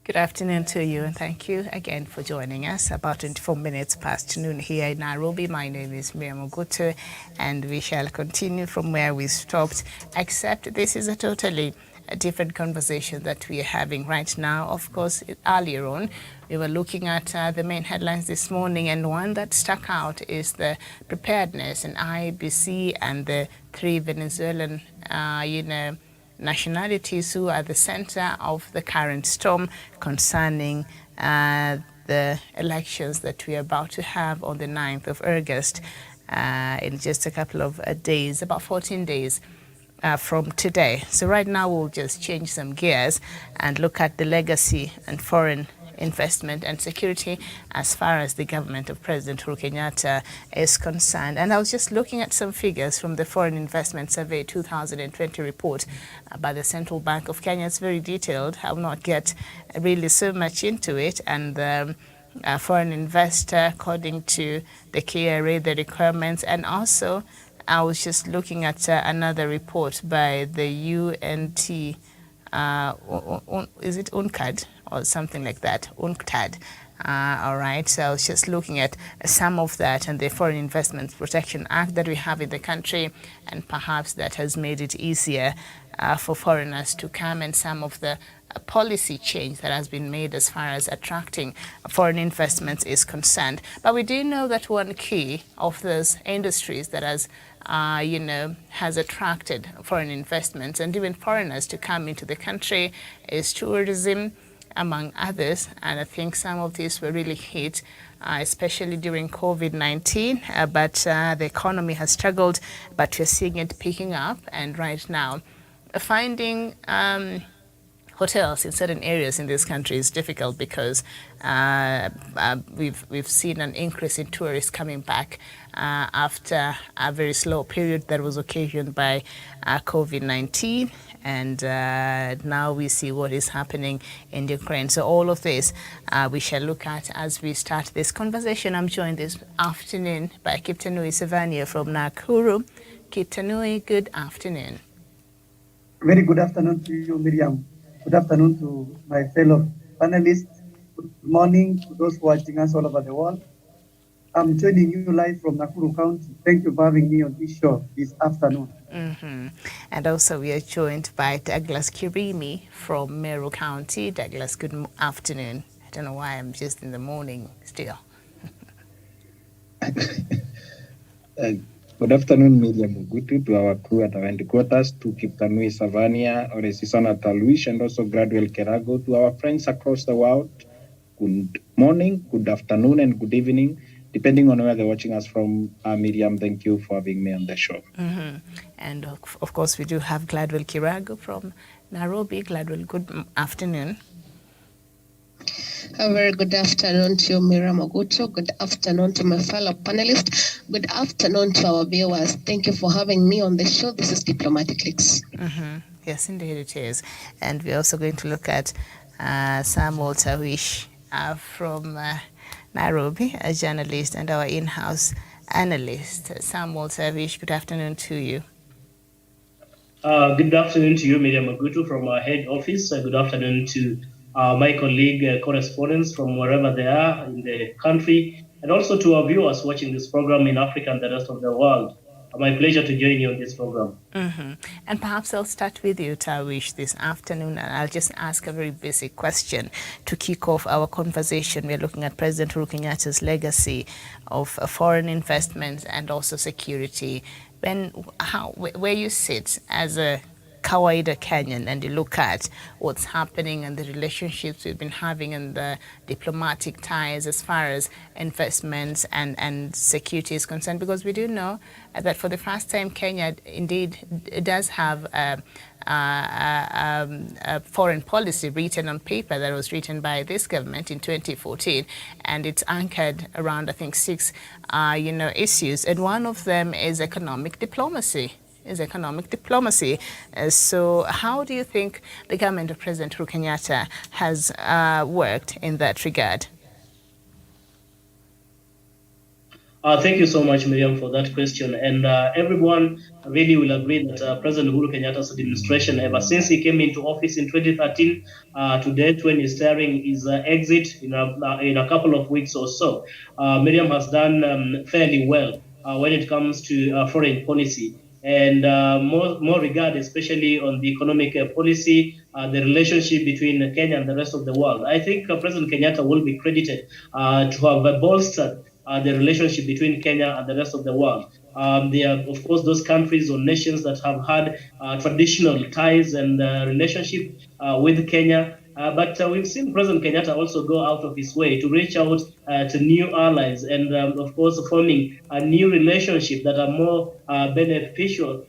Good afternoon to you, and thank you again for joining us. About 24 minutes past noon here in Nairobi. My name is Miriam Ogutu, and we shall continue from where we stopped, except this is a totally different conversation that we are having right now. Of course, earlier on, we were looking at the main headlines this morning, and one that stuck out is the preparedness and IBC and the three Venezuelan, nationalities who are the center of the current storm concerning the elections that we are about to have on the 9th of August in just a couple of days, about 14 days from today. So right now we'll just change some gears and look at the legacy and foreign investment and security as far as the government of President Uhuru Kenyatta is concerned. And I was just looking at some figures from the Foreign Investment Survey 2020 report by the Central Bank of Kenya. It's very detailed. I will not get really so much into it. And foreign investor, according to the KRA, the requirements, and also I was just looking at another report by the UNT, is it UNCAD or something like that, UNCTAD. All right, so I was just looking at some of that and the Foreign Investment Protection Act that we have in the country, and perhaps that has made it easier for foreigners to come, and some of the policy change that has been made as far as attracting foreign investments is concerned. But we do know that one key of those industries that has attracted foreign investments and even foreigners to come into the country is tourism, among others. And I think some of these were really hit, especially during COVID-19. But the economy has struggled, but we're seeing it picking up. And right now, finding hotels in certain areas in this country is difficult because we've seen an increase in tourists coming back after a very slow period that was occasioned by COVID-19. And now we see what is happening in Ukraine. So all of this we shall look at as we start this conversation. I'm joined this afternoon by Kiptanui Savania from Nakuru. Kiptanui, good afternoon. Very good afternoon to you, Miriam. Good afternoon to my fellow panelists. Good morning to those watching us all over the world. I'm joining you live from Nakuru County. Thank you for having me on this show this afternoon. And also we are joined by Douglas Kirimi from Meru County. Douglas, good afternoon. I don't know why I'm just in the morning still. Good afternoon, Miriam Ogutu, to our crew at our headquarters, to Kiptanui Savania, Oresisana Talwish, and also Gradwell Kerago, to our friends across the world. Good morning, good afternoon, and good evening, depending on where they're watching us from. Miriam, thank you for having me on the show. And of course, we do have Gladwell Kerago from Nairobi. Gladwell, good afternoon. A very good afternoon to you, Miriam Ogutu. Good afternoon to my fellow panelists. Good afternoon to our viewers. Thank you for having me on the show. This is Diplomatic Leaks. Yes, indeed it is. And we're also going to look at Samuel Tawish from Nairobi, a journalist and our in-house analyst. Samuel Tawish, good afternoon to you. Good afternoon to you, Miriam Ogutu, from our head office. Good afternoon to my colleague correspondents from wherever they are in the country, and also to our viewers watching this program in Africa and the rest of the world. My pleasure to join you on this program. And perhaps I'll start with you, Tawish, this afternoon, and I'll just ask a very basic question to kick off our conversation. We're looking at President Uhuru Kenyatta's legacy of foreign investments and also security. Where you sit as a kawaida Kenyan and you look at what's happening and the relationships we've been having and the diplomatic ties as far as investments and security is concerned, because we do know that for the first time Kenya indeed does have a foreign policy written on paper that was written by this government in 2014, and it's anchored around, I think, 6 issues, and one of them is economic diplomacy. So how do you think the government of President Uhuru Kenyatta has worked in that regard? Thank you so much, Miriam, for that question. And everyone really will agree that President Uhuru Kenyatta's administration, ever since he came into office in 2013 to date, when he's staring his exit in a couple of weeks or so, Miriam has done fairly well when it comes to foreign policy. And more regard, especially on the economic policy, the relationship between Kenya and the rest of the world. I think President Kenyatta will be credited to have bolstered the relationship between Kenya and the rest of the world. There are, of course, those countries or nations that have had traditional ties and relationship with Kenya. But we've seen President Kenyatta also go out of his way to reach out to new allies and, of course, forming a new relationship that are more beneficial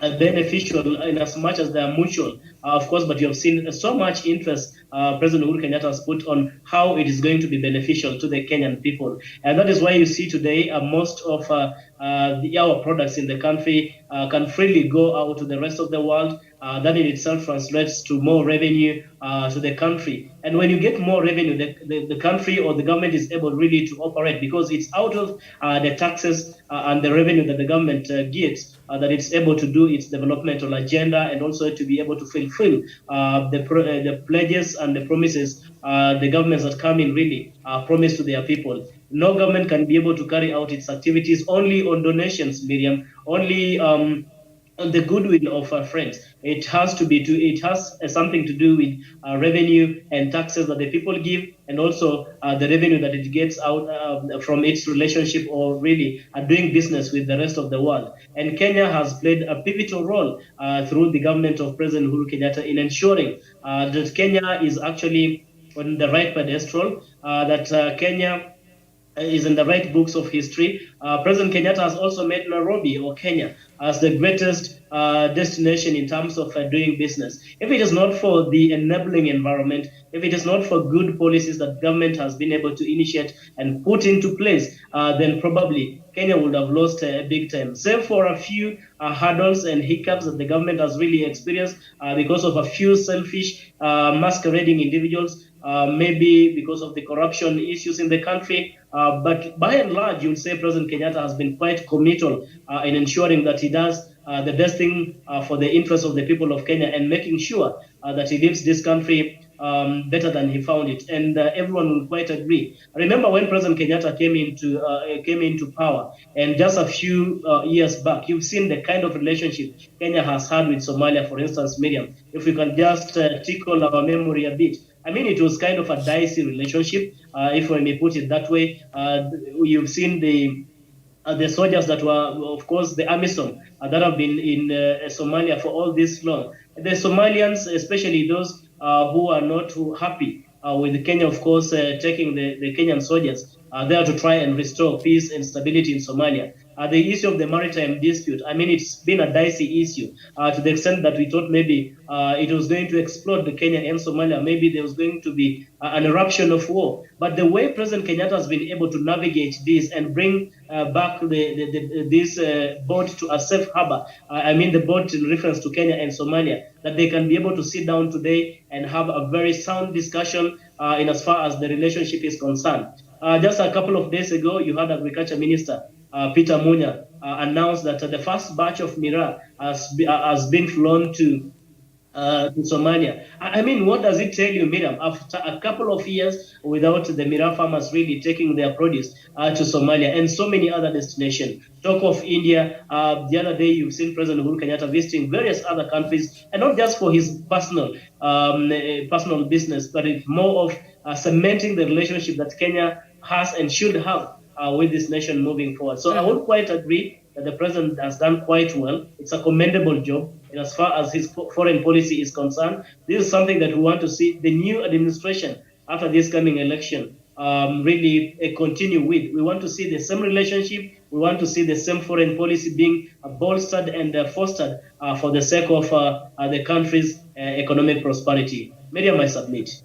in as much as they are mutual, of course, but you have seen so much interest President Uhuru Kenyatta has put on how it is going to be beneficial to the Kenyan people. And that is why you see today most of our products in the country can freely go out to the rest of the world. That in itself translates to more revenue to the country. And when you get more revenue, the country or the government is able really to operate because it's out of the taxes and the revenue that the government gets that it's able to do its developmental agenda and also to be able to fulfill the pledges and the promises the governments that come in really promise to their people. No government can be able to carry out its activities only on donations, Miriam, only the goodwill of our friends. It has something to do with revenue and taxes that the people give, and also the revenue that it gets out from its relationship or really doing business with the rest of the world. And Kenya has played a pivotal role through the government of President Uhuru Kenyatta in ensuring that Kenya is actually on the right pedestal, that Kenya is in the right books of history. President Kenyatta has also made Nairobi or Kenya as the greatest destination in terms of doing business. If it is not for the enabling environment, if it is not for good policies that government has been able to initiate and put into place, then probably Kenya would have lost big time. Save for a few hurdles and hiccups that the government has really experienced because of a few selfish masquerading individuals, maybe because of the corruption issues in the country. But by and large, you would say President Kenyatta has been quite committal in ensuring that he does the best thing for the interests of the people of Kenya and making sure that he leaves this country better than he found it, and everyone will quite agree. Remember when President Kenyatta came into power, and just a few years back, you've seen the kind of relationship Kenya has had with Somalia, for instance, Miriam. If we can just tickle our memory a bit, I mean, it was kind of a dicey relationship, if I may put it that way. You've seen the soldiers that were, of course, the AMISOM that have been in Somalia for all this long. The Somalians, especially those who are not too happy with Kenya, of course, taking the Kenyan soldiers there to try and restore peace and stability in Somalia. The issue of the maritime dispute, I mean, it's been a dicey issue to the extent that we thought maybe it was going to explode the Kenya and Somalia. Maybe there was going to be an eruption of war. But the way President Kenyatta has been able to navigate this and bring back this boat to a safe harbor, I mean the boat in reference to Kenya and Somalia, that they can be able to sit down today and have a very sound discussion in as far as the relationship is concerned. Just a couple of days ago, you had Agriculture Minister Peter Munya announced that the first batch of Mira has been flown to Somalia. I mean, what does it tell you, Miriam? After a couple of years without the Mira farmers really taking their produce to Somalia and so many other destinations. Talk of India. The other day, you've seen President Uhuru Kenyatta visiting various other countries, and not just for his personal business, but it's more of cementing the relationship that Kenya has and should have with this nation moving forward. So I would quite agree that the president has done quite well. It's a commendable job. And as far as his foreign policy is concerned, this is something that we want to see the new administration after this coming election really continue with. We want to see the same relationship. We want to see the same foreign policy being bolstered and fostered for the sake of the country's economic prosperity. Miriam, I submit.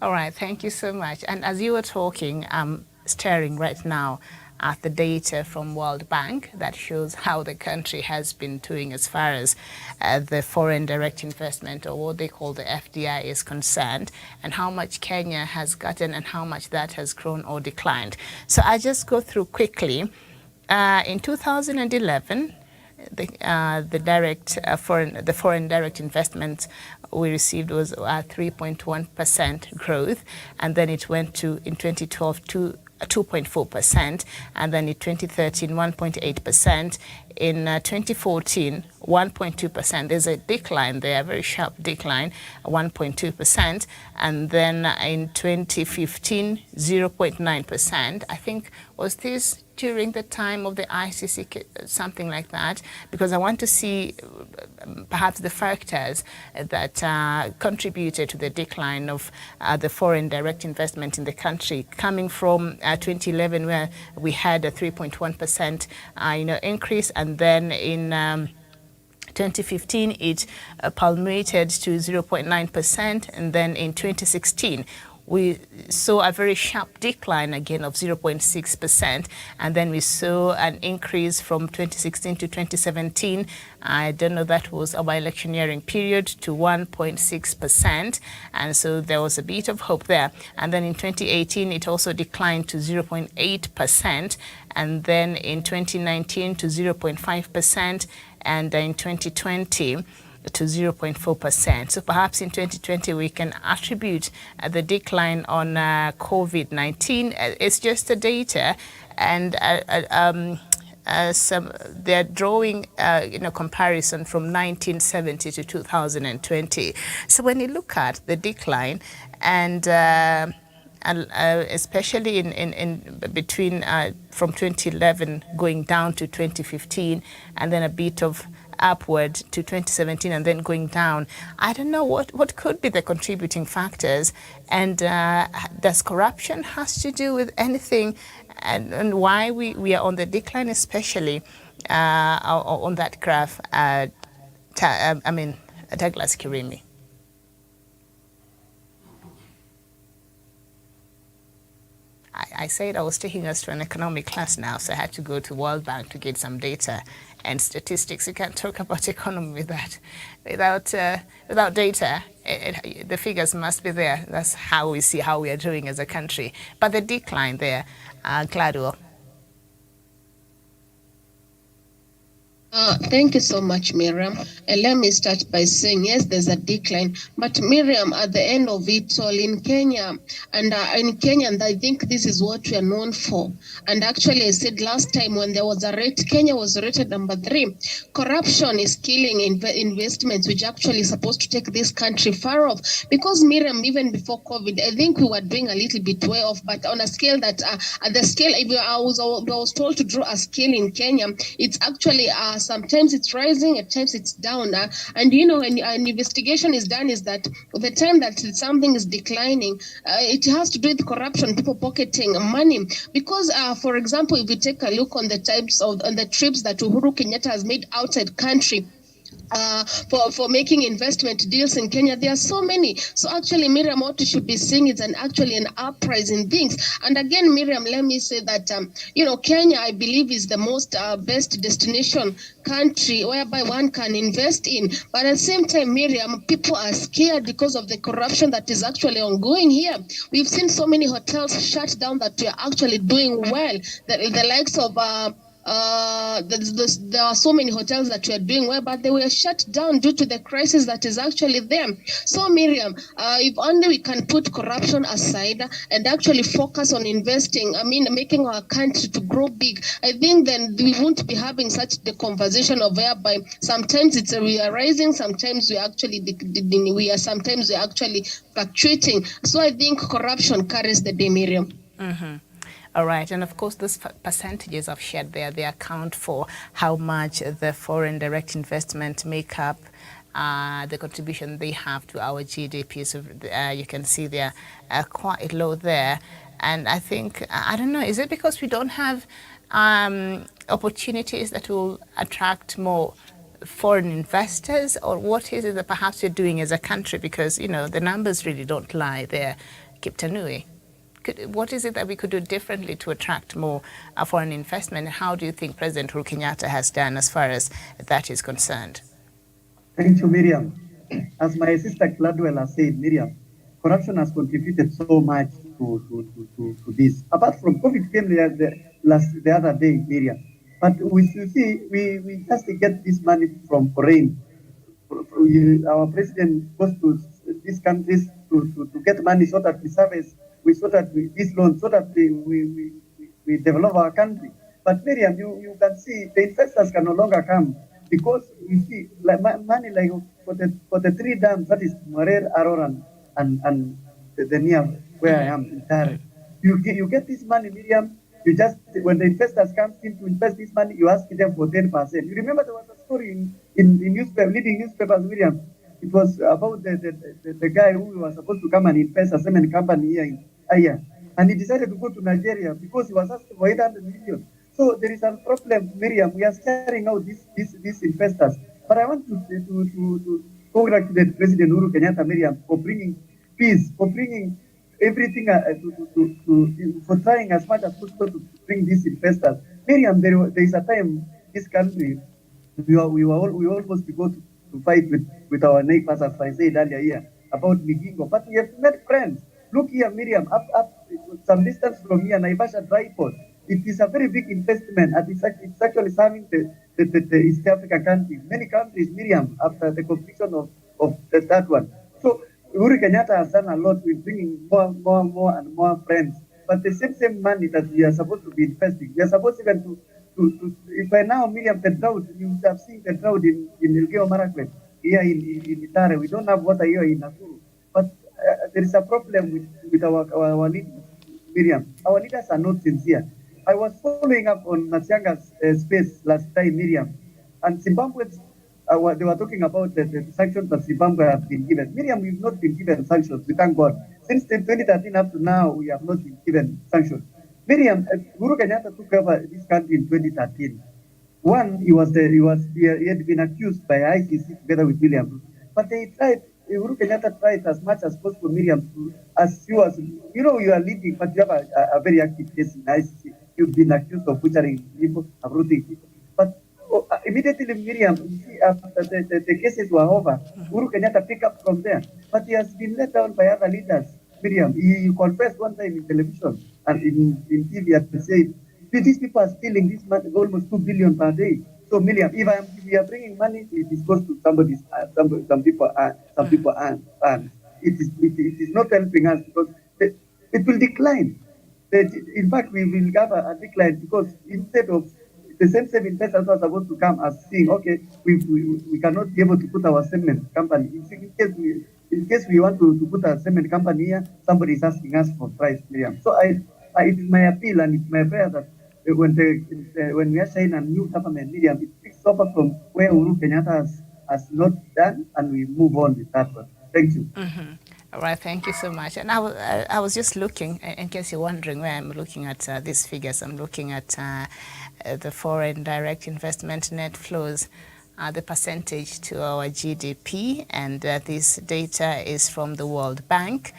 All right, thank you so much. And as you were talking, I'm staring right now at the data from World Bank that shows how the country has been doing as far as the foreign direct investment, or what they call the FDI, is concerned, and how much Kenya has gotten and how much that has grown or declined. So I just go through quickly. In 2011, the foreign direct investment we received was 3.1% growth, and then it went to in 2012 to 2.4%, and then in 2013 1.8%, in 2014 1.2%. There's a decline there, a very sharp decline, 1.2%, and then in 2015 0.9%. I think was this during the time of the ICC, something like that, because I want to see perhaps the factors that contributed to the decline of the foreign direct investment in the country, coming from 2011, where we had a 3.1% increase, and then in 2015 it palmated to 0.9%, and then in 2016 we saw a very sharp decline again of 0.6%, and then we saw an increase from 2016 to 2017. I don't know, that was our electioneering period, to 1.6%, and so there was a bit of hope there. And then in 2018 it also declined to 0.8%, and then in 2019 to 0.5%, and in 2020 to 0.4%. So perhaps in 2020 we can attribute the decline on COVID-19. It's just the data, and they're drawing comparison from 1970 to 2020. So when you look at the decline, and especially in between from 2011 going down to 2015, and then a bit of upward to 2017, and then going down. I don't know what could be the contributing factors, and does corruption has to do with anything, and why we are on the decline, especially on that graph. Douglas Kirimi. I said I was taking us to an economic class now, so I had to go to World Bank to get some data and statistics. You can't talk about economy with that. Without data, the figures must be there. That's how we see how we are doing as a country. But the decline there, Gladwell. Thank you so much, Miriam. And let me start by saying, yes, there's a decline. But Miriam, at the end of it all, in Kenya, and I think this is what we are known for. And actually, I said last time when there was a rate, Kenya was rated number 3. Corruption is killing investments, which actually is supposed to take this country far off. Because Miriam, even before COVID, I think we were doing a little bit way off, but on a scale that, at the scale, I was told to draw a scale in Kenya, it's actually sometimes it's rising, at times it's down. And when an investigation is done, is that the time that something is declining, it has to do with corruption, people pocketing money. Because, for example, if you take a look on the types of on the trips that Uhuru Kenyatta has made outside country, for making investment deals in Kenya, there are so many. So actually, Miriam, what you should be seeing is an uprising things. And again, Miriam, let me say that Kenya, I believe, is the most best destination country whereby one can invest in. But at the same time, Miriam, people are scared because of the corruption that is actually ongoing here. We've seen so many hotels shut down that we are actually doing well. The likes of there are so many hotels that we are doing well, but they were shut down due to the crisis that is actually there. So Miriam, if only we can put corruption aside and actually focus on investing, making our country to grow big, I think then we won't be having such the conversation of whereby sometimes we are rising, sometimes we actually sometimes we are actually fluctuating. So I think corruption carries the day, Miriam. Mm-hmm. All right, and of course, those percentages I've shared there, they account for how much the foreign direct investment make up the contribution they have to our GDP. So you can see they're quite low there. And I think, I don't know, is it because we don't have opportunities that will attract more foreign investors, or what is it that perhaps you're doing as a country? Because, the numbers really don't lie there, Kiptanui. What is it that we could do differently to attract more foreign investment? How do you think President Uhuru Kenyatta has done as far as that is concerned? Thank you, Miriam. As my sister Gladwell has said, Miriam, corruption has contributed so much to this. Apart from COVID came the other day, Miriam. But you see, we just get this money from foreign. Our president goes to these countries to get money so that we service, so that this loan, so that we develop our country. But Miriam, you can see the investors can no longer come because you see like money like for the three dams, that is Marer, Aroran, and the near where I am in Tare. You get this money, Miriam. You just when the investors come in to invest this money, you ask them for 10%. You remember there was a story in newspaper, leading newspapers, Miriam. It was about the guy who was supposed to come and invest a cement company here in Aya. And he decided to go to Nigeria because he was asked for 800 million. So there is a problem, Miriam. We are sharing out these investors. But I want to congratulate President Uhuru Kenyatta, Miriam, for bringing peace, for bringing everything for trying as much as possible to bring these investors. Miriam, there is a time this country we almost go to fight with our neighbors, as I said earlier here, about Migingo. But we have made friends. Look here, Miriam, up some distance from here, Naivasha Dry Port. It is a very big investment, and it's actually serving the East African countries. Many countries, Miriam, after the completion of that one. So Uhuru Kenyatta has done a lot with bringing more and more friends. But the same money that we are supposed to be investing, we are supposed even if by now, Miriam, the drought, you have seen the drought in Elgeyo Marakwet, here in Itare. We don't have water here in Nakuru. But there is a problem with our leaders, Miriam. Our leaders are not sincere. I was following up on Matianga's space last time, Miriam, and Zimbabweans, they were talking about the sanctions that Zimbabwe have been given. Miriam, we've not been given sanctions, we thank God. Since 2013 up to now, we have not been given sanctions. Miriam, Uhuru Kenyatta took over this country in 2013. One, he had been accused by ICC together with William Ruto. But Uhuru Kenyatta tried as much as possible, Miriam, as you are leading, but you have a very active case in ICC. You've been accused of butchering people, uprooting people. But immediately, Miriam, you see, after the cases were over, Uhuru Kenyatta picked up from there. But he has been let down by other leaders. Miriam, he confessed one time in television and in TV and said, these people are stealing this money, almost 2 billion per day. So, Miriam, if we are bringing money, it is goes to somebody's, some people earn. It is not helping us because it will decline. In fact, we will have a decline because instead of the same investors are supposed to come as seeing, okay, we cannot be able to put our cement company. In case we want to put a cement company here, somebody is asking us for price, Miriam. So it is my appeal and it's my prayer that when we are saying a new government, Miriam, it picks over from where Uhuru Kenyatta has not done, and we move on with that one. Thank you. All right, thank you so much. And I was just looking, in case you're wondering where I'm looking at these figures, I'm looking at the foreign direct investment net flows, the percentage to our GDP, and this data is from the World Bank,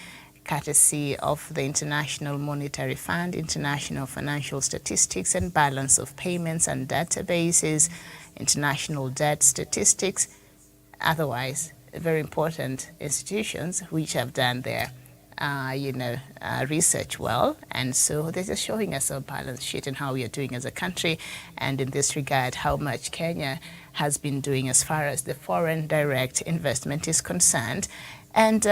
courtesy of the International Monetary Fund, International Financial Statistics and Balance of Payments and Databases, International Debt Statistics, otherwise very important institutions which have done their research well, and so they're just showing us our balance sheet and how we are doing as a country, and in this regard how much Kenya has been doing as far as the foreign direct investment is concerned. And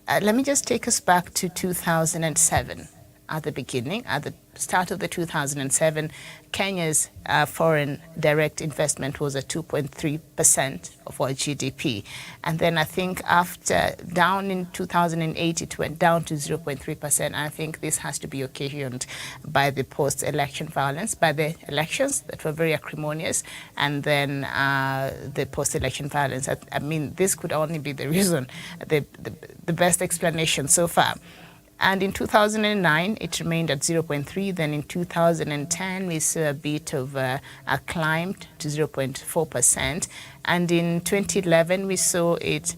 let me just take us back to 2007. At the beginning, at the start of the 2007, Kenya's foreign direct investment was at 2.3% of our GDP. And then I think after, down in 2008, it went down to 0.3%. I think this has to be occasioned by the post-election violence, by the elections that were very acrimonious, and then the post-election violence. I mean, this could only be the reason, the best explanation so far. And in 2009, it remained at 0.3. Then in 2010, we saw a bit of a climb to 0.4%. And in 2011, we saw it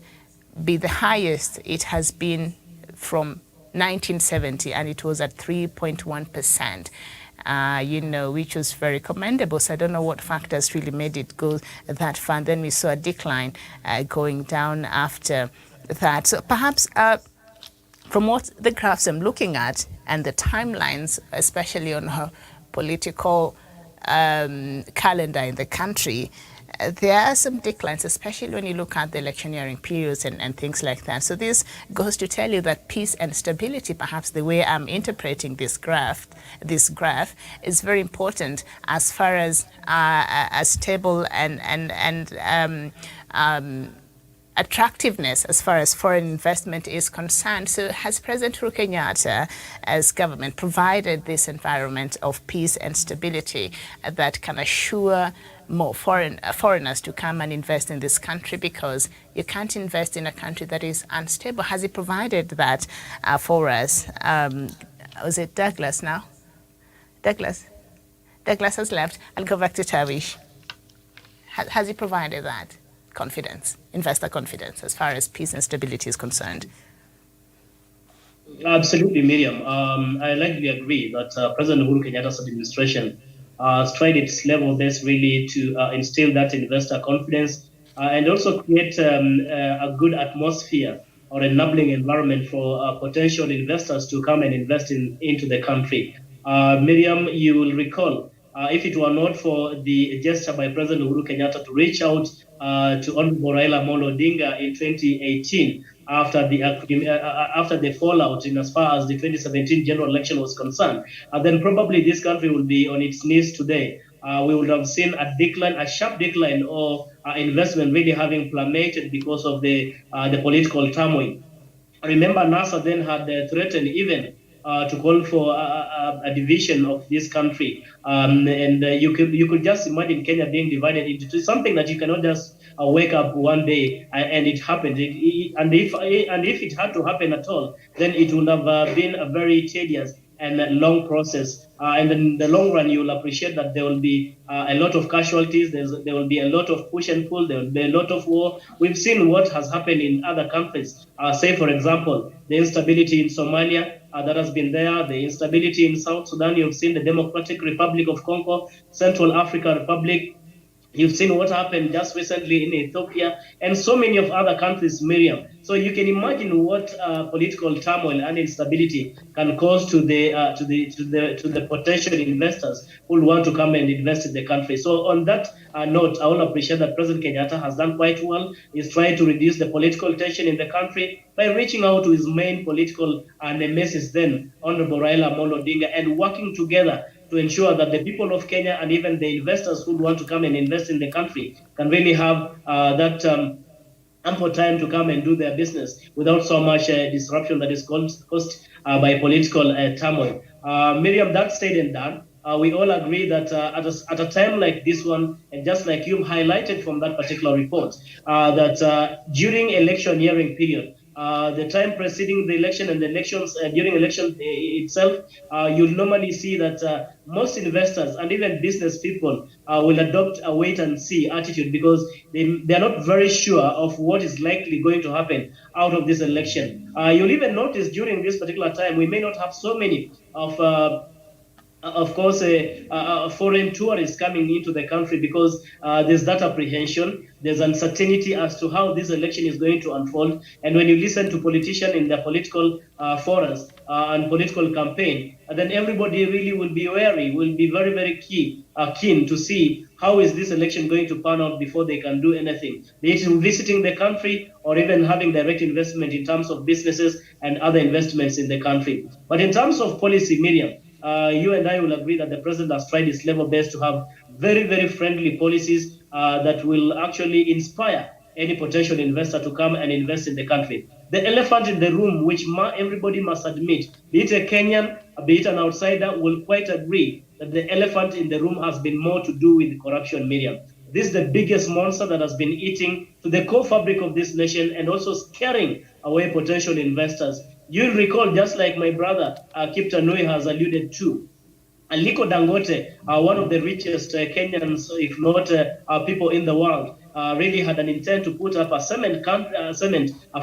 be the highest it has been from 1970, and it was at 3.1%. Which was very commendable. So I don't know what factors really made it go that far. Then we saw a decline going down after that. So perhaps from what the graphs I'm looking at and the timelines, especially on her political calendar in the country, there are some declines, especially when you look at the electioneering periods and things like that. So this goes to tell you that peace and stability, perhaps the way I'm interpreting this graph is very important as far as a stable and attractiveness as far as foreign investment is concerned. So has President Uhuru Kenyatta, as government, provided this environment of peace and stability that can assure more foreigners to come and invest in this country, because you can't invest in a country that is unstable? Has he provided that for us? Was it Douglas now? Douglas has left. I'll go back to Tavish. Has he provided that confidence, investor confidence, as far as peace and stability is concerned? Absolutely, Miriam. I likely agree that President Uhuru Kenyatta's administration tried its level best really to instill that investor confidence and also create a good atmosphere or enabling environment for potential investors to come and invest into the country. Miriam, you will recall, if it were not for the gesture by President Uhuru Kenyatta to reach out to Honorable Raila Amolo Odinga in 2018, after the fallout in as far as the 2017 general election was concerned, then probably this country will be on its knees today. We would have seen a sharp decline of investment really having plummeted because of the political turmoil. I remember NASA then had threatened even to call for a division of this country, and you could just imagine Kenya being divided into two, something that you cannot just wake up one day and it happened. And if it had to happen at all, then it would have been a very tedious and a long process. And in the long run, you will appreciate that there will be a lot of casualties. There will be a lot of push and pull. There will be a lot of war. We've seen what has happened in other countries. Say, for example, the instability in Somalia that has been there, the instability in South Sudan. You've seen the Democratic Republic of Congo, Central African Republic. You've seen what happened just recently in Ethiopia and so many of other countries, Miriam. So you can imagine what political turmoil and instability can cause to the potential investors who want to come and invest in the country. So on that note, I want to appreciate that President Kenyatta has done quite well. He's trying to reduce the political tension in the country by reaching out to his main political nemesis then, Honorable Raila Amolo Odinga, and working together to ensure that the people of Kenya and even the investors who want to come and invest in the country can really have that ample time to come and do their business without so much disruption that is caused by political turmoil. Miriam, that said and done, we all agree that at a time like this one, and just like you highlighted from that particular report, that during election hearing period, the time preceding the election and the elections during election itself, you'll normally see that most investors and even business people will adopt a wait and see attitude because they're not very sure of what is likely going to happen out of this election. You'll even notice during this particular time, we may not have so many of course, foreign tourists coming into the country because there's that apprehension, there's uncertainty as to how this election is going to unfold. And when you listen to politicians in their political forums and political campaign, then everybody really will be wary, will be very, very keen to see how is this election going to pan out before they can do anything, be it visiting the country or even having direct investment in terms of businesses and other investments in the country. But in terms of policy, Miriam, you and I will agree that the president has tried his level best to have very, very friendly policies that will actually inspire any potential investor to come and invest in the country. The elephant in the room, which everybody must admit, be it a Kenyan, be it an outsider, will quite agree that the elephant in the room has been more to do with corruption, Miriam. This is the biggest monster that has been eating to the core fabric of this nation and also scaring away potential investors. You'll recall, just like my brother Kip Tanui has alluded to, Aliko Dangote, one of the richest Kenyans, if not people in the world, really had an intent to put up a cement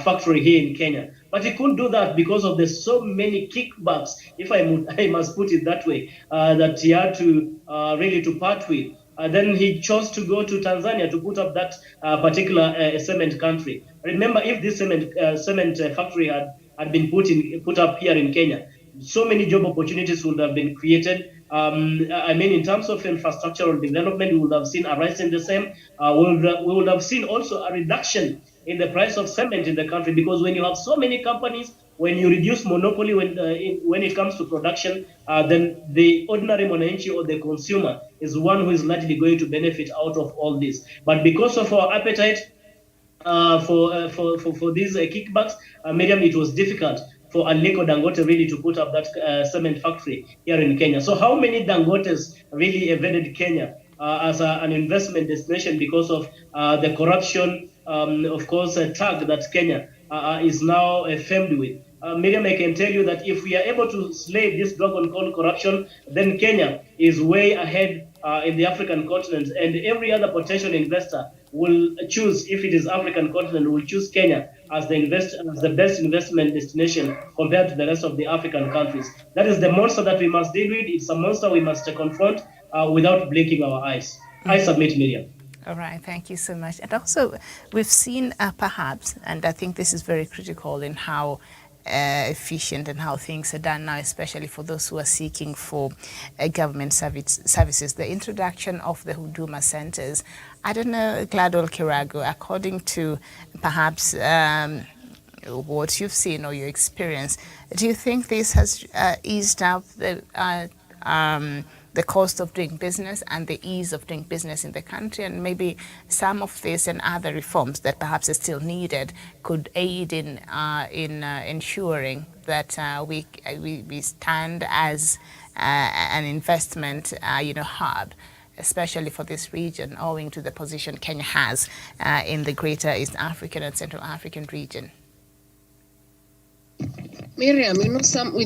factory here in Kenya. But he couldn't do that because of the so many kickbacks, if I must put it that way, that he had to really to part with. Then he chose to go to Tanzania to put up that particular cement country. Remember, if this cement factory had been put up here in Kenya, so many job opportunities would have been created. I mean, in terms of infrastructural development, we would have seen a rise in the same. We would have seen also a reduction in the price of cement in the country, because when you have so many companies, when you reduce monopoly when it comes to production, then the ordinary mwananchi or the consumer is one who is largely going to benefit out of all this. But because of our appetite for these kickbacks, Miriam, it was difficult for Aliko Dangote really to put up that cement factory here in Kenya. So how many Dangotes really evaded Kenya as an investment destination because of the corruption, of course, tag that Kenya is now famed with? Miriam, I can tell you that if we are able to slay this dragon called corruption, then Kenya is way ahead in the African continent, and every other potential investor will choose, if it is African continent, will choose Kenya as the best investment destination compared to the rest of the African countries. That is the monster that we must deal with. It's a monster we must confront without blinking our eyes. I submit, Miriam. All right, thank you so much. And also, we've seen perhaps, and I think this is very critical in how efficient and how things are done now, especially for those who are seeking for government services. The introduction of the Huduma centers. I don't know, Gladwell Kirago, according to perhaps what you've seen or your experience, do you think this has eased up the cost of doing business and the ease of doing business in the country, and maybe some of this and other reforms that perhaps are still needed could aid in ensuring that we stand as an investment hub, especially for this region, owing to the position Kenya has in the greater East African and Central African region? Miriam, with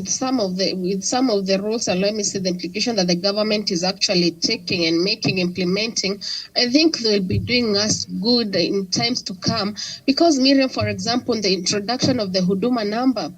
some of the rules, and let me see the implication that the government is actually taking and implementing, I think they'll be doing us good in times to come. Because Miriam, for example, the introduction of the Huduma number,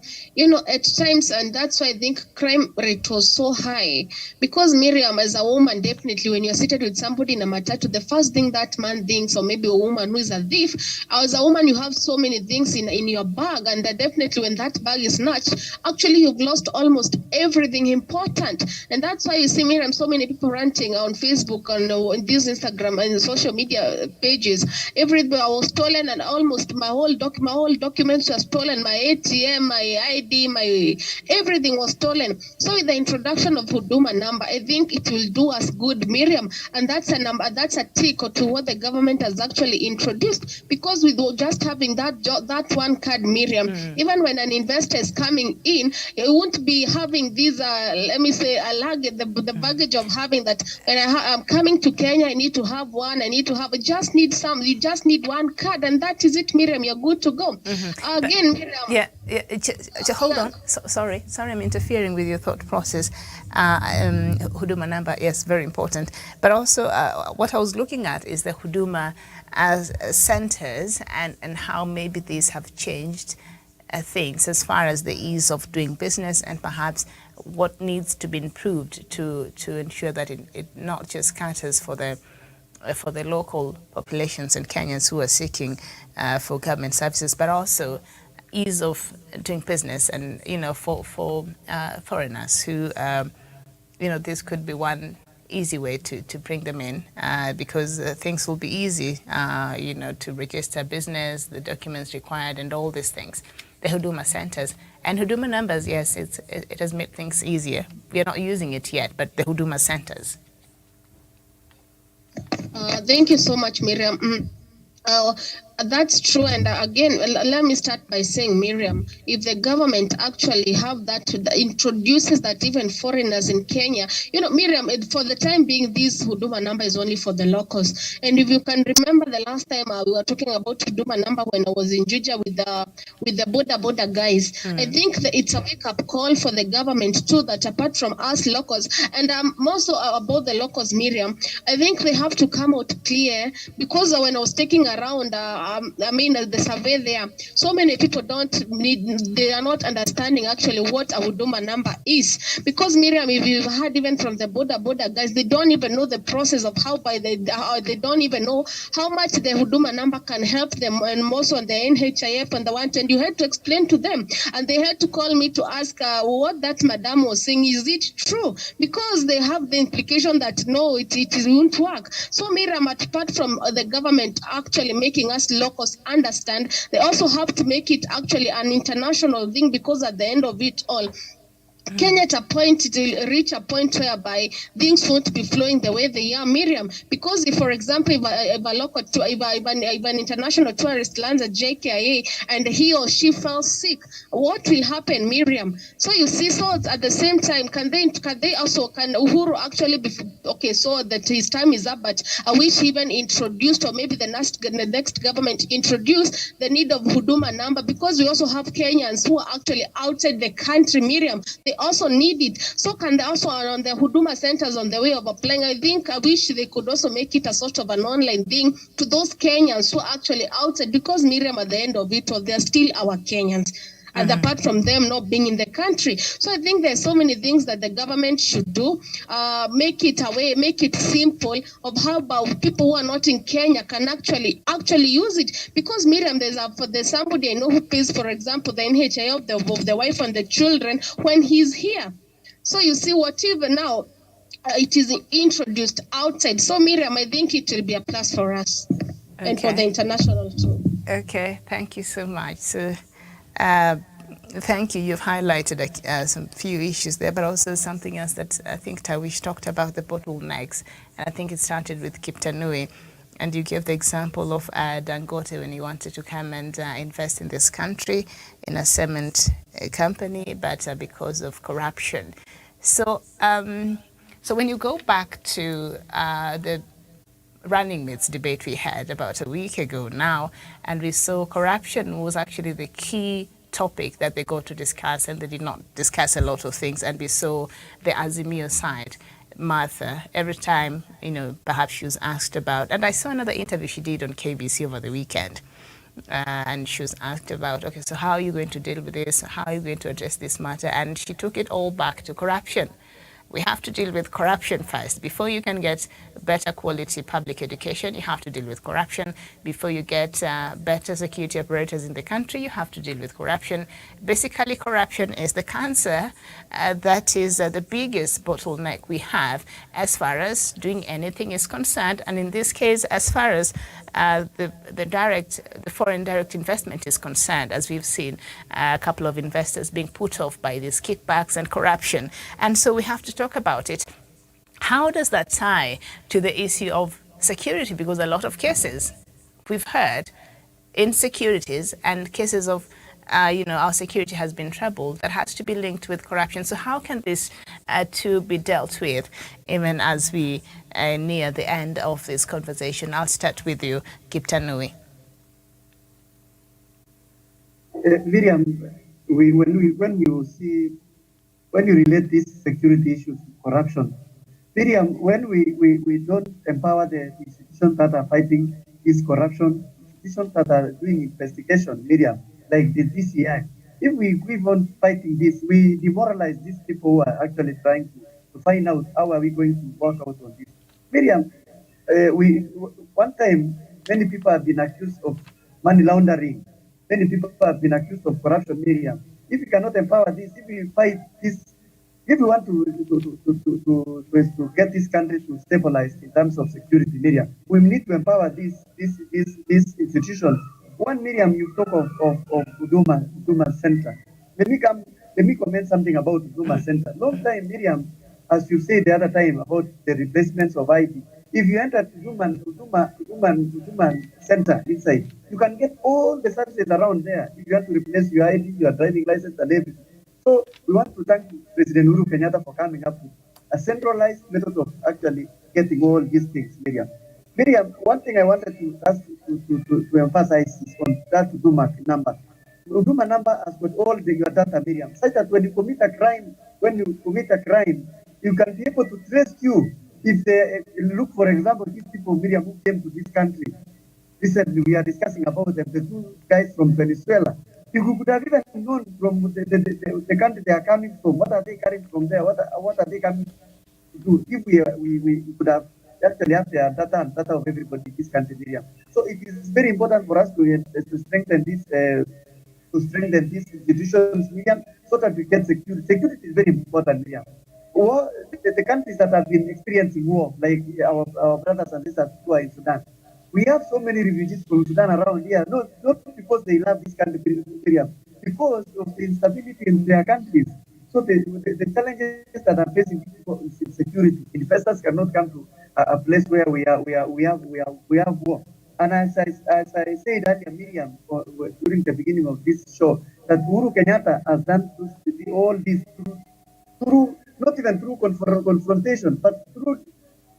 at times, and that's why I think crime rate was so high. Because Miriam, as a woman, definitely when you're seated with somebody in a matatu, the first thing that man thinks, or maybe a woman who is a thief, as a woman, you have so many things in your bag, and definitely when that bag is not, actually you've lost almost everything important. And that's why you see, Miriam, so many people ranting on Facebook, on this Instagram and social media pages. Everything was stolen, and almost my whole documents were stolen. My ATM, my ID, my everything was stolen. So with the introduction of Huduma number, I think it will do us good, Miriam. And that's a number, that's a tick to what the government has actually introduced. Because with just having that one card, Miriam, even when an investor is coming in, it won't be having these, let me say, the baggage of having that. When I'm coming to Kenya, I need to have one. You just need one card, and that is it, Miriam. You're good to go. Again, Miriam. Hold on. Sorry, I'm interfering with your thought process. Huduma number, yes, very important. But also, what I was looking at is the Huduma as centers and how maybe these have changed things as far as the ease of doing business, and perhaps what needs to be improved to ensure that it not just caters for the local populations and Kenyans who are seeking for government services, but also ease of doing business, and for foreigners who this could be one easy way to bring them in, because things will be easy to register business, the documents required, and all these things. The Huduma centers and Huduma numbers, yes, it has made things easier. We are not using it yet, but the Huduma centers. Thank you so much, Miriam. That's true. And again, let me start by saying, Miriam, if the government actually have that introduces that even foreigners in Kenya, Miriam, for the time being, this Huduma number is only for the locals. And if you can remember the last time we were talking about Huduma number when I was in Juja with the border guys, I think that it's a wake-up call for the government too, that apart from us locals, and also about the locals, Miriam, I think they have to come out clear, because when I was taking around the survey there, so many people they are not understanding actually what a Huduma number is. Because Miriam, if you've heard even from the border guys, they don't even know the process of they don't even know how much the Huduma number can help them, and most on the NHIF and the one, and you had to explain to them, and they had to call me to ask what that madam was saying, is it true? Because they have the implication that no, it won't work. So Miriam, apart from the government actually making us locals understand, they also have to make it actually an international thing, because at the end of it all, Kenya at a point to reach a point whereby things won't be flowing the way they are, Miriam. Because if, for example, if an international tourist lands at JKIA and he or she fell sick, what will happen, Miriam? So you see, so at the same time, can Uhuru actually be okay? So that his time is up, but I wish he even introduced, or maybe the next government introduced the need of Huduma number, because we also have Kenyans who are actually outside the country, Miriam. They also need it. So can they also on the Huduma centers on the way of applying? I wish they could also make it a sort of an online thing to those Kenyans who are actually outside, because Miriam, at the end of it all, they're still our Kenyans. And apart from them not being in the country. So I think there's so many things that the government should do. Make it simple of how about people who are not in Kenya can actually use it. Because Miriam, there's somebody I know who pays, for example, the NHI of the wife and the children when he's here. So you see, whatever now, it is introduced outside. So Miriam, I think it will be a plus for us and for the international too. Okay, thank you so much. So, thank you. You've highlighted some few issues there, but also something else that I think Tawish talked about, the bottlenecks. And I think it started with Kiptanui. And you gave the example of Dangote when he wanted to come and invest in this country in a cement company, but because of corruption. So, so when you go back to the running mates debate we had about a week ago now, and we saw corruption was actually the key topic that they got to discuss, and they did not discuss a lot of things. And we saw the Azimio side. Martha, every time, perhaps she was asked about, and I saw another interview she did on KBC over the weekend, and she was asked about, okay, so how are you going to deal with this? How are you going to address this matter? And she took it all back to corruption. We have to deal with corruption first. Before you can get better quality public education, you have to deal with corruption. Before you get better security operators in the country, you have to deal with corruption. Basically, corruption is the cancer that is the biggest bottleneck we have as far as doing anything is concerned. And in this case, as far as the foreign direct investment is concerned, as we've seen a couple of investors being put off by these kickbacks and corruption. And so we have to talk about it. How does that tie to the issue of security? Because a lot of cases we've heard, insecurities and cases of our security has been troubled, that has to be linked with corruption. So how can this two be dealt with, even as we near the end of this conversation? I'll start with you, Kiptanui. Miriam, when you relate these security issues to corruption, Miriam, when we don't empower the institutions that are fighting this corruption, institutions that are doing investigation, Miriam, like the DCI, if we keep on fighting this, we demoralize these people who are actually trying to find out how are we going to work out on this. Miriam, one time, many people have been accused of money laundering. Many people have been accused of corruption, Miriam. If we cannot empower this, if we fight this, if we want to get this country to stabilize in terms of security, Miriam, we need to empower these institutions. One, Miriam, you talk of Huduma Center. Let me comment something about Huduma Center. Long time, Miriam, as you said the other time about the replacements of ID. If you enter Huduma Center inside, you can get all the services around there. If you have to replace your ID, your driving license, and everything. So we want to thank President Uhuru Kenyatta for coming up with a centralized method of actually getting all these things, Miriam. Miriam, one thing I wanted to ask to emphasize is on that Huduma number. Huduma number has got all your data, Miriam, such that when you commit a crime, you can be able to trace you. If they look, for example, these people, Miriam, who came to this country, recently we are discussing about the two guys from Venezuela. You could have even known from the country they are coming from. What are they carrying from there? What are they coming to do? If we could have actually have their data and data of everybody in this country area. So it is very important for us to strengthen this. To strengthen these institutions, Miriam, so that we get security. Security is very important, Miriam. War, the countries that have been experiencing war, like our brothers and sisters who are in Sudan, we have so many refugees from Sudan around here, not because they love this country, Miriam, because of the instability in their countries. So the challenges that are facing people is security. Investors cannot come to a place where we have war. And as I said earlier, Miriam, during the beginning of this show, that Uhuru Kenyatta has done all this through not even through confrontation, but through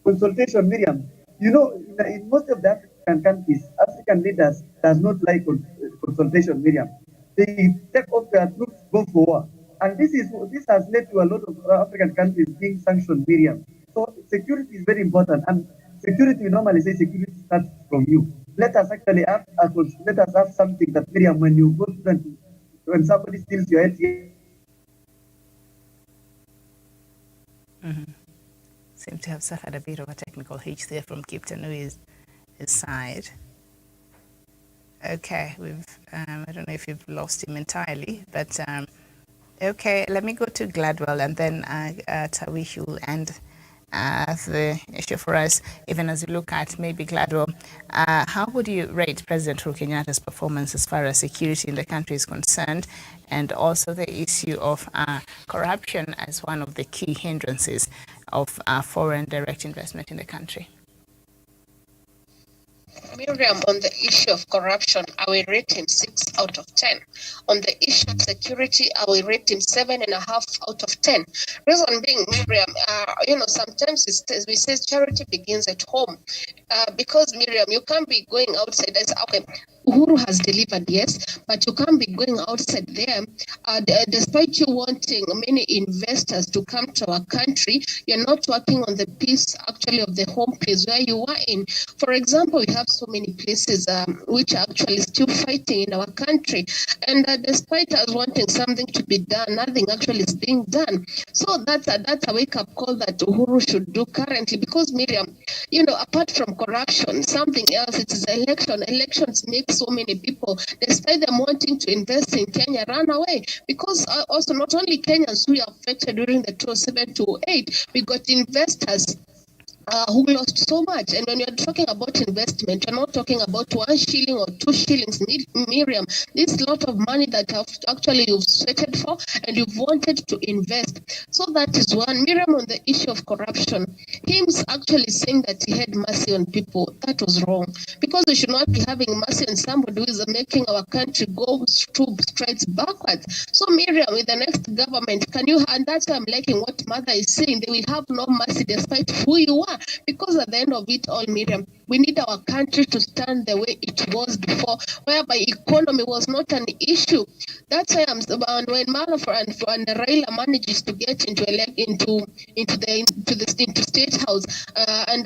consultation, Miriam. You know, in most of the African countries, African leaders does not like consultation, Miriam. They take off their troops, go for war. And this has led to a lot of African countries being sanctioned, Miriam. So security is very important. And security, we normally say security starts from you. Let us actually let us have something that, Miriam, when you go to when somebody steals your ATM, Seem to have suffered a bit of a technical hitch there from Kiptanui's side. Okay, I don't know if you've lost him entirely, but okay, let me go to Gladwell, and then Tawish will end the issue for us, even as you look at maybe Gladwell. How would you rate President Uhuru Kenyatta's performance as far as security in the country is concerned, and also the issue of corruption as one of the key hindrances of foreign direct investment in the country? Miriam, on the issue of corruption, I will rate him 6 out of 10. On the issue of security, I will rate him 7.5 out of 10. Reason being, Miriam, sometimes we say charity begins at home. Because Miriam, you can't be going outside. Okay, Uhuru has delivered, yes, but you can't be going outside there. Despite you wanting many investors to come to our country, you're not working on the piece actually of the home place where you are in. For example, we have so many places which are actually still fighting in our country, and despite us wanting something to be done, nothing actually is being done. So that's a wake-up call that Uhuru should do currently, because Miriam, apart from corruption, something else, it is election. Elections make so many people, despite them wanting to invest in Kenya, run away, because also not only Kenyans who are affected during the 2007 to 2008, we got investors who lost so much. And when you're talking about investment, you're not talking about 1 shilling or 2 shillings, Miriam. This is a lot of money that actually you've sweated for and you've wanted to invest. So that is one. Miriam, on the issue of corruption, him actually saying that he had mercy on people, that was wrong. Because we should not be having mercy on somebody who is making our country go 2 strides backwards. So Miriam, with the next government, and that's why I'm liking what Mother is saying, they will have no mercy despite who you are. Because at the end of it all, Miriam, we need our country to stand the way it was before, whereby economy was not an issue. That's why when Malafar and Raila manages to get into state house and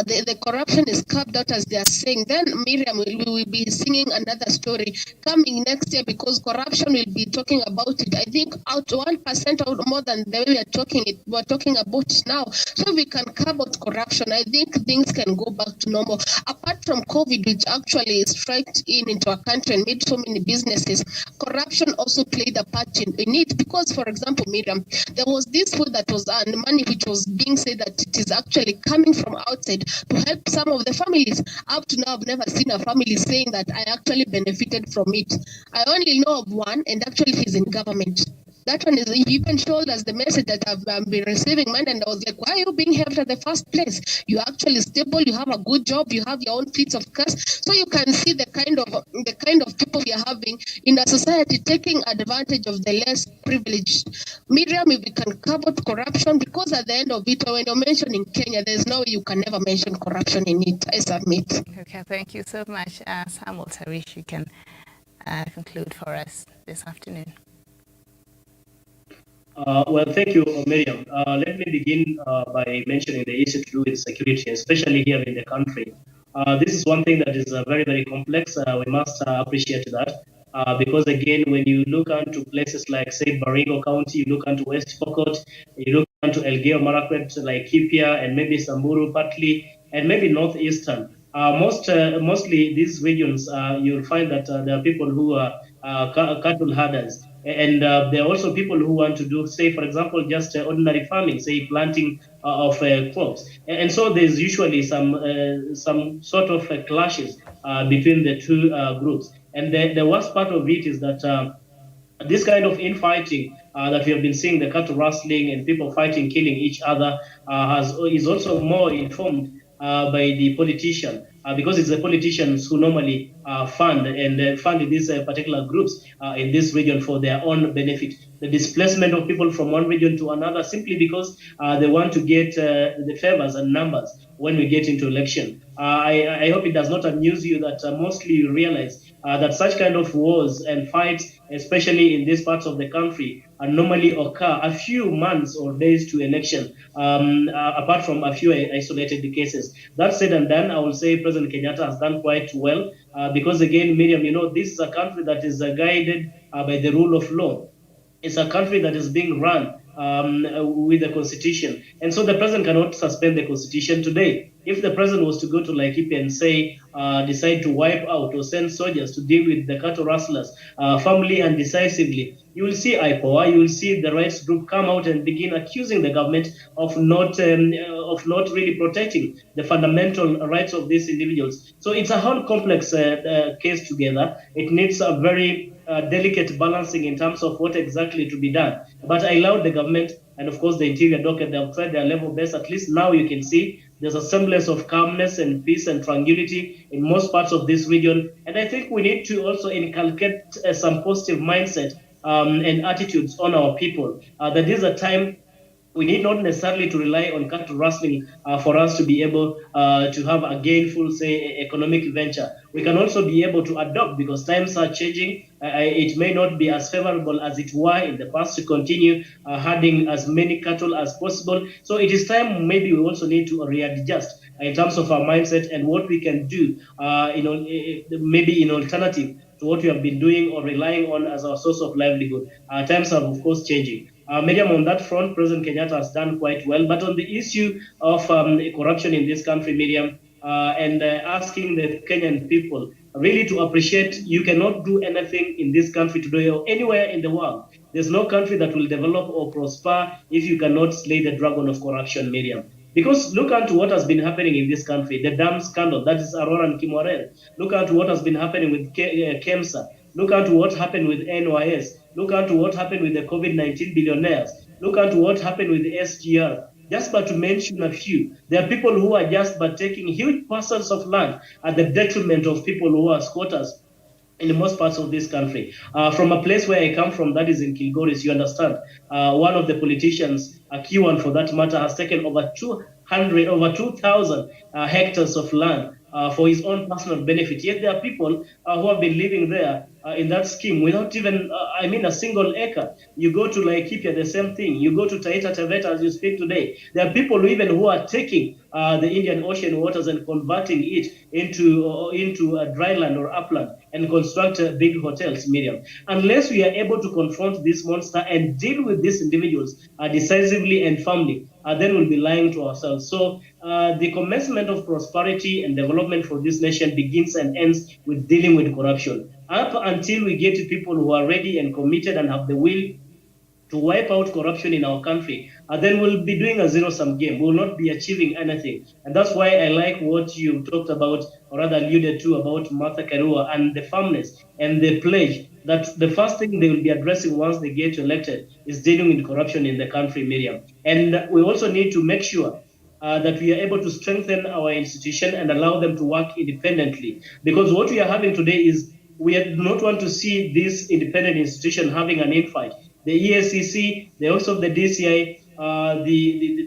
the corruption is carved out as they are saying, then Miriam will be singing another story coming next year, because corruption will be talking about it. I think out 1% or more than the way we're talking about it now. So if we can carve out corruption, I think things can go back to normal. Apart from COVID, which actually struck into our country and made so many businesses, corruption also played a part in it. Because, for example, Miriam, there was this food that was money which was being said that it is actually coming from outside to help some of the families. Up to now, I've never seen a family saying that I actually benefited from it. I only know of one, and actually he's in government. That one is, he even showed us the message that I've been receiving, man, and I was like, why are you being helped at the first place? You're actually stable, you have a good job, you have your own fleets of cars. So you can see the kind of people we are having in a society taking advantage of the less privileged. Miriam, if we can cover corruption, because at the end of it, when you're mentioning Kenya, there's no way you can never mention corruption in it, I submit. Okay, thank you so much. Samuel Tarish, you can conclude for us this afternoon. Well, thank you, Miriam. Let me begin by mentioning the issue to do with security, especially here in the country. This is one thing that is very, very complex. We must appreciate that. Because again, when you look into places like, say, Baringo County, you look into West Pokot, you look into Elgeyo Marakwet, like Kipia, and maybe Samburu partly, and maybe Northeastern. Mostly these regions, you'll find that there are people who are cattle herders. And there are also people who want to do, say, for example, just ordinary farming, say planting of crops. And so there's usually some sort of clashes between the two groups. And the worst part of it is that this kind of infighting that we have been seeing, the cattle rustling and people fighting, killing each other, is also more informed by the politician, because it's the politicians who normally fund these particular groups in this region for their own benefit. The displacement of people from one region to another simply because they want to get the favors and numbers when we get into election. I hope it does not amuse you that mostly you realize that such kind of wars and fights, especially in these parts of the country, normally occur a few months or days to election, apart from a few isolated cases. That said and done, I will say President Kenyatta has done quite well, because again, Miriam, this is a country that is guided by the rule of law. It's a country that is being run with the constitution. And so the president cannot suspend the constitution today. If the president was to go to Laikipia and say, decide to wipe out or send soldiers to deal with the cattle rustlers firmly and decisively, you will see IPOA, you will see the rights group come out and begin accusing the government of not really protecting the fundamental rights of these individuals. So it's a whole complex case together. It needs a very delicate balancing in terms of what exactly to be done. But I allowed the government and, of course, the interior docket, they've tried their level best. At least now you can see there's a semblance of calmness and peace and tranquility in most parts of this region. And I think we need to also inculcate some positive mindset and attitudes on our people. That is a time we need not necessarily to rely on cattle rustling for us to be able to have a gainful, say, economic venture. We can also be able to adopt because times are changing. It may not be as favorable as it were in the past to continue herding as many cattle as possible. So it is time maybe we also need to readjust in terms of our mindset and what we can do, maybe in alternative to what we have been doing or relying on as our source of livelihood. Times are, of course, changing. Miriam, on that front, President Kenyatta has done quite well. But on the issue of corruption in this country, Miriam, and asking the Kenyan people really to appreciate you cannot do anything in this country today or anywhere in the world. There's no country that will develop or prosper if you cannot slay the dragon of corruption, Miriam. Because look at what has been happening in this country, the dam scandal, that is Aurora and Kimorel. Look at what has been happening with KEMSA. Look at what happened with NYS. Look at what happened with the COVID-19 billionaires. Look at what happened with the SGR. Just but to mention a few, there are people who are just but taking huge parcels of land at the detriment of people who are squatters in most parts of this country. From a place where I come from, that is in Kilgoris, you understand, one of the politicians, a key one for that matter, has taken over 2,000 hectares of land for his own personal benefit. Yet there are people who have been living there in that scheme without even, a single acre. You go to Laikipia, the same thing. You go to Taita Taveta as you speak today. There are people who are taking the Indian Ocean waters and converting it into a dryland or upland and construct big hotels, Miriam. Unless we are able to confront this monster and deal with these individuals decisively and firmly, then we'll be lying to ourselves. So the commencement of prosperity and development for this nation begins and ends with dealing with corruption. Up until we get to people who are ready and committed and have the will to wipe out corruption in our country, then we'll be doing a zero-sum game. We will not be achieving anything. And that's why I like what you talked about, or rather alluded to, about Martha Karua and the firmness and the pledge that the first thing they will be addressing once they get elected is dealing with corruption in the country, Miriam. And we also need to make sure that we are able to strengthen our institution and allow them to work independently. Because what we are having today is we do not want to see this independent institution having an infight. The EACC, the Office of the DCI, the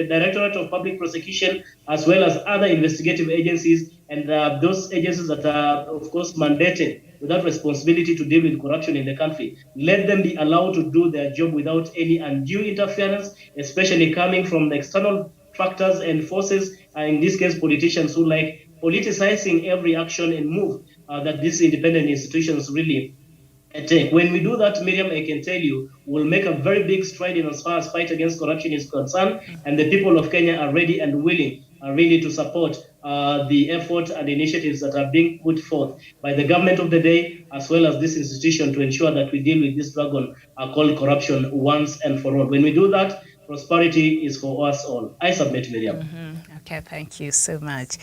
Directorate of Public Prosecution, as well as other investigative agencies, and those agencies that are, of course, mandated with that responsibility to deal with corruption in the country. Let them be allowed to do their job without any undue interference, especially coming from the external factors and forces in this case, politicians who like politicizing every action and move that these independent institutions really take. When we do that, Miriam, I can tell you, we'll make a very big stride in as far as fight against corruption is concerned, and the people of Kenya are ready and willing really to support the effort and initiatives that are being put forth by the government of the day, as well as this institution, to ensure that we deal with this dragon called corruption once and for all. When we do that, prosperity is for us all. I submit, Miriam. Okay, thank you so much,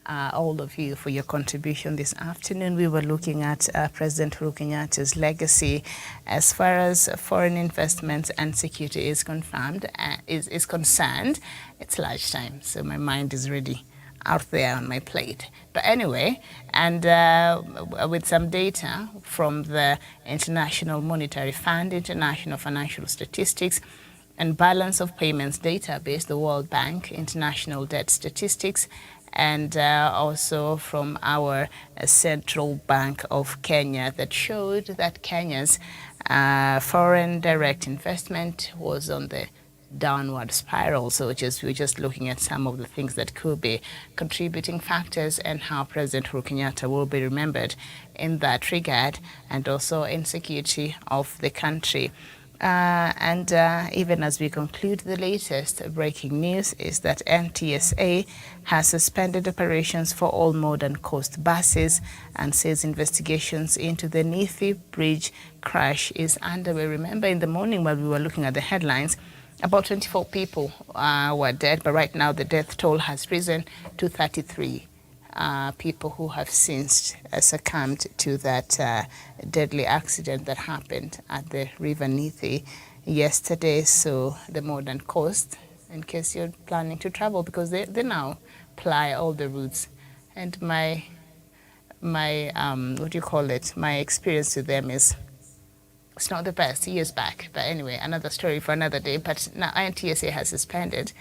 all of you, for your contribution this afternoon. We were looking at President Uhuru Kenyatta's legacy as far as foreign investments and security is confirmed, is concerned. It's lunchtime, so my mind is really out there on my plate. But anyway, and with some data from the International Monetary Fund, International Financial Statistics, and Balance of Payments database, the World Bank, International Debt Statistics, and also from our Central Bank of Kenya, that showed that Kenya's foreign direct investment was on the downward spiral. So we're just looking at some of the things that could be contributing factors and how President Uhuru Kenyatta will be remembered in that regard, and also in security of the country. Even as we conclude, the latest breaking news is that NTSA has suspended operations for all modern coast buses and says investigations into the Nithi Bridge crash is underway. Remember, in the morning while we were looking at the headlines, about 24 people were dead, but right now the death toll has risen to 33. People who have since succumbed to that deadly accident that happened at the River Nithi yesterday. So the modern coast, in case you're planning to travel, because they now ply all the routes. And my what do you call it? My experience with them is, it's not the best, years back. But anyway, another story for another day. But now NTSA has suspended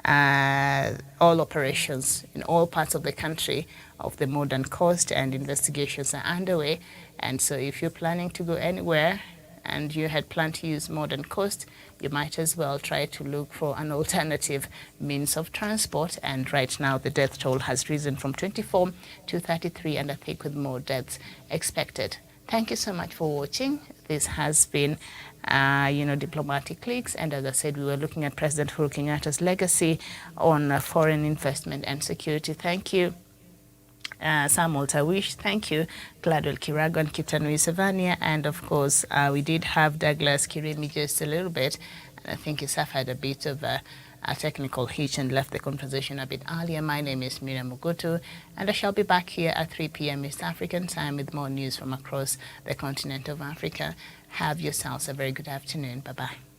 all operations in all parts of the country of the modern coast, and investigations are underway. And so if you're planning to go anywhere and you had planned to use modern coast, you might as well try to look for an alternative means of transport. And right now the death toll has risen from 24 to 33, and I think with more deaths expected. Thank you so much for watching. This has been Diplomatic Clicks, and as I said, we were looking at President Uhuru Kenyatta's legacy on foreign investment and security. Thank you, Samuel Tawish. Thank you, Gladwell Kirago and Kiptanui Savania. And of course, we did have Douglas Kirimi just a little bit. I think he suffered a bit of a technical hitch and left the conversation a bit earlier. My name is Miriam Mugutu, and I shall be back here at 3 p.m. East African time with more news from across the continent of Africa. Have yourselves a very good afternoon. Bye-bye.